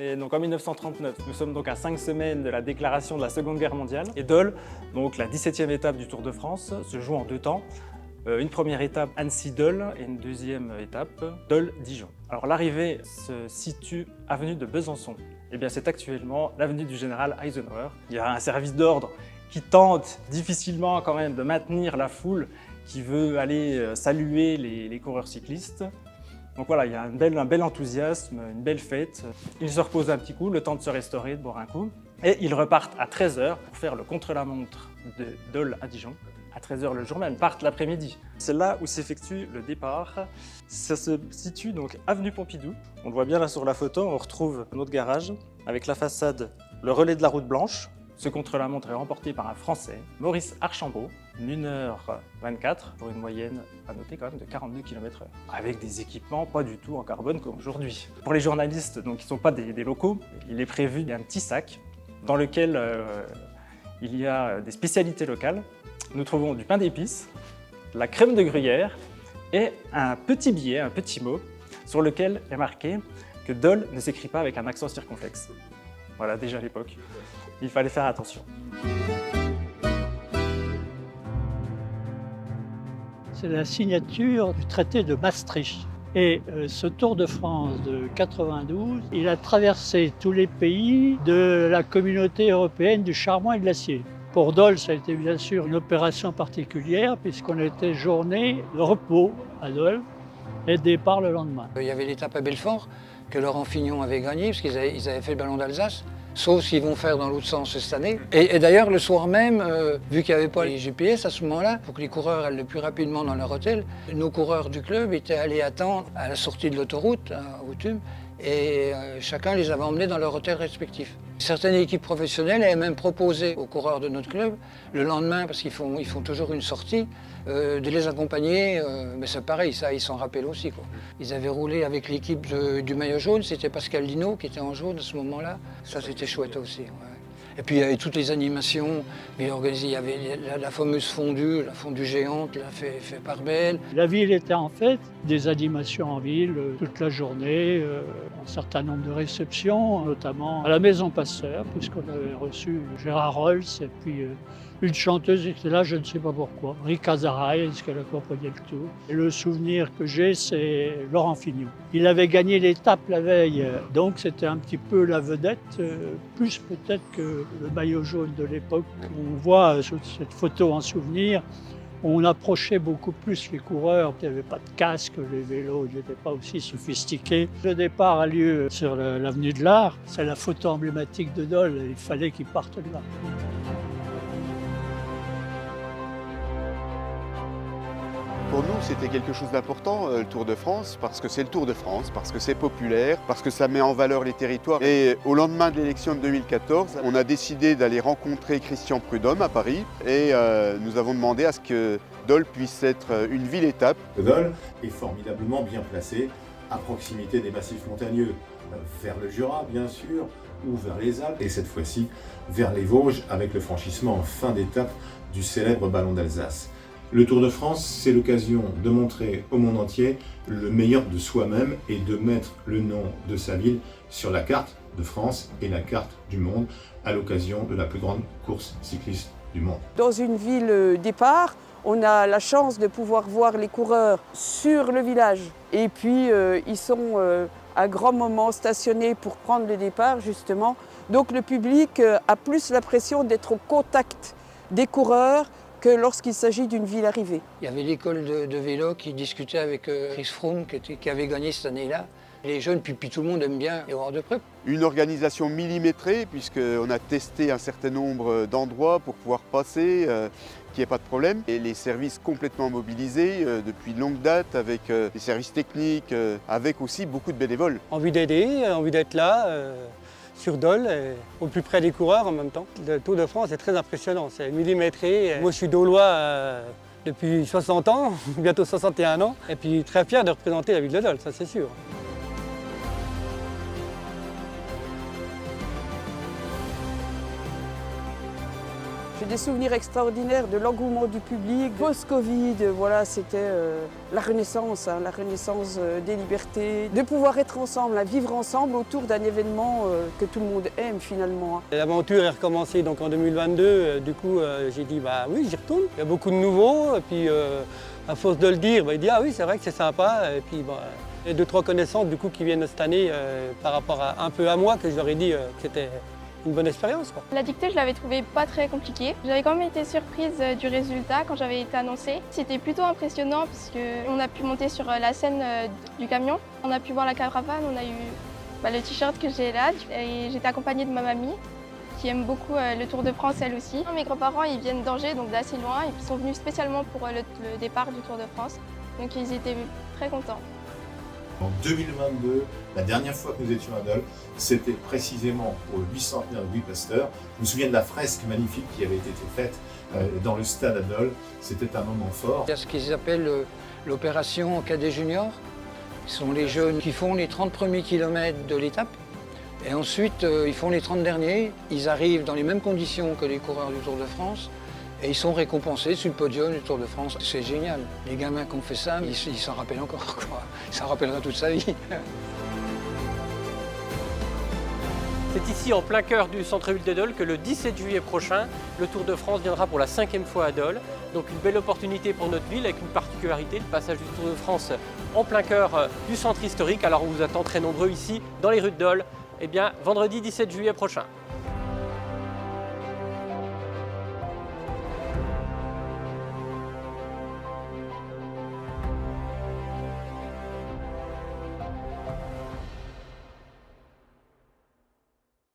Et donc en 1939, nous sommes donc à 5 semaines de la déclaration de la Seconde Guerre mondiale. Et Dole, donc la 17e étape du Tour de France, se joue en 2 temps. Une première étape Annecy-Dole et une deuxième étape Dole-Dijon. Alors l'arrivée se situe avenue de Besançon. Eh bien c'est actuellement l'avenue du général Eisenhower. Il y a un service d'ordre qui tente difficilement quand même de maintenir la foule qui veut aller saluer les coureurs cyclistes. Donc voilà, il y a un bel enthousiasme, une belle fête. Ils se reposent un petit coup, le temps de se restaurer, de boire un coup. Et ils repartent à 13h pour faire le contre-la-montre de Dole à Dijon. À 13h le jour même, partent l'après-midi. C'est là où s'effectue le départ. Ça se situe donc avenue Pompidou. On le voit bien là sur la photo, on retrouve notre garage avec la façade, le relais de la route blanche. Ce contre-la-montre est remporté par un Français, Maurice Archambault, 1h24 pour une moyenne à noter quand même de 42 km/h. Avec des équipements pas du tout en carbone comme aujourd'hui. Pour les journalistes donc, qui ne sont pas des locaux, il est prévu un petit sac dans lequel il y a des spécialités locales. Nous trouvons du pain d'épices, la crème de gruyère et un petit billet, un petit mot, sur lequel est marqué que Dole ne s'écrit pas avec un accent circonflexe. Voilà, déjà à l'époque, il fallait faire attention. C'est la signature du traité de Maastricht. Et ce Tour de France de 92, il a traversé tous les pays de la communauté européenne du charbon et de l'acier. Pour Dole, ça a été bien sûr une opération particulière puisqu'on était journée de repos à Dole et départ le lendemain. Il y avait l'étape à Belfort que Laurent Fignon avait gagné parce qu'ils avaient fait le ballon d'Alsace, sauf s'ils vont faire dans l'autre sens cette année. Et d'ailleurs, le soir même, vu qu'il n'y avait pas les GPS à ce moment-là, pour que les coureurs aillent le plus rapidement dans leur hôtel, nos coureurs du club étaient allés attendre à la sortie de l'autoroute, au Tume, et chacun les avait emmenés dans leur hôtel respectif. Certaines équipes professionnelles avaient même proposé aux coureurs de notre club, le lendemain, parce qu'ils font toujours une sortie, de les accompagner, mais c'est pareil, ça ils s'en rappellent aussi, quoi. Ils avaient roulé avec l'équipe du maillot jaune, c'était Pascal Lino qui était en jaune à ce moment-là, ça c'était chouette aussi. Ouais. Et puis il y avait toutes les animations, il y avait la fameuse fondue, la fondue géante, là, fait par Belle. La ville était en fête, des animations en ville toute la journée, un certain nombre de réceptions, notamment à la Maison Pasteur, puisqu'on avait reçu Gérard Rolls et puis une chanteuse qui était là, je ne sais pas pourquoi, Rika Zaraï, est-ce qu'elle accompagnait le tour. Et le souvenir que j'ai, c'est Laurent Fignon. Il avait gagné l'étape la veille, donc c'était un petit peu la vedette, plus peut-être que le maillot jaune de l'époque. On voit sur cette photo en souvenir, on approchait beaucoup plus les coureurs, il n'y avait pas de casque, les vélos n'étaient pas aussi sophistiqués. Le départ a lieu sur l'avenue de l'Art, c'est la photo emblématique de Dole, il fallait qu'ils partent de là. Pour nous, c'était quelque chose d'important, le Tour de France, parce que c'est le Tour de France, parce que c'est populaire, parce que ça met en valeur les territoires. Et au lendemain de l'élection de 2014, on a décidé d'aller rencontrer Christian Prudhomme à Paris et nous avons demandé à ce que Dole puisse être une ville-étape. Dole est formidablement bien placé, à proximité des massifs montagneux, vers le Jura bien sûr, ou vers les Alpes, et cette fois-ci vers les Vosges, avec le franchissement en fin d'étape du célèbre ballon d'Alsace. Le Tour de France, c'est l'occasion de montrer au monde entier le meilleur de soi-même et de mettre le nom de sa ville sur la carte de France et la carte du monde à l'occasion de la plus grande course cycliste du monde. Dans une ville départ, on a la chance de pouvoir voir les coureurs sur le village. Et puis, ils sont à grand moment stationnés pour prendre le départ, justement. Donc le public a plus l'impression d'être au contact des coureurs que lorsqu'il s'agit d'une ville arrivée. Il y avait l'école de vélo qui discutait avec Chris Froome qui avait gagné cette année-là. Les jeunes, puis tout le monde aime bien les voir de près. Une organisation millimétrée, puisqu'on a testé un certain nombre d'endroits pour pouvoir passer, qu'il n'y ait pas de problème. Et les services complètement mobilisés depuis longue date, avec les services techniques, avec aussi beaucoup de bénévoles. Envie d'aider, envie d'être là. Sur Dole, au plus près des coureurs en même temps. Le Tour de France est très impressionnant, c'est millimétré. Moi je suis Daulois depuis 60 ans, bientôt 61 ans, et puis très fier de représenter la ville de Dole, ça c'est sûr. J'ai des souvenirs extraordinaires de l'engouement du public. Post-Covid, voilà, c'était la renaissance, la renaissance des libertés, de pouvoir être ensemble, vivre ensemble autour d'un événement que tout le monde aime finalement. L'aventure est recommencée donc en 2022, du coup j'ai dit bah oui, j'y retourne. Il y a beaucoup de nouveaux, et puis à force de le dire, il dit ah oui, c'est vrai que c'est sympa, et puis il y a 2-3 connaissances du coup qui viennent cette année par rapport un peu à moi, que je leur ai dit que c'était une bonne expérience, quoi. La dictée, je l'avais trouvée pas très compliquée. J'avais quand même été surprise du résultat quand j'avais été annoncée. C'était plutôt impressionnant puisqu'on a pu monter sur la scène du camion. On a pu voir la caravane, on a eu le t-shirt que j'ai là et j'étais accompagnée de ma mamie qui aime beaucoup le Tour de France elle aussi. Mes grands-parents ils viennent d'Angers, donc d'assez loin, et ils sont venus spécialement pour le départ du Tour de France. Donc ils étaient très contents. En 2022, la dernière fois que nous étions à Dole, c'était précisément pour le bicentenaire de Louis Pasteur. Je me souviens de la fresque magnifique qui avait été faite dans le stade à Dole. C'était un moment fort. Il y a ce qu'ils appellent l'opération Cadet Junior. Ce sont les jeunes qui font les 30 premiers kilomètres de l'étape. Et ensuite, ils font les 30 derniers. Ils arrivent dans les mêmes conditions que les coureurs du Tour de France. Et ils sont récompensés sur le podium du Tour de France. C'est génial. Les gamins qui ont fait ça, ils s'en rappellent encore, quoi. Ils s'en rappellera toute sa vie. C'est ici, en plein cœur du centre-ville de Dole, que le 17 juillet prochain, le Tour de France viendra pour la 5e fois à Dole. Donc une belle opportunité pour notre ville, avec une particularité, le passage du Tour de France en plein cœur du centre historique. Alors on vous attend très nombreux ici, dans les rues de Dole, vendredi 17 juillet prochain.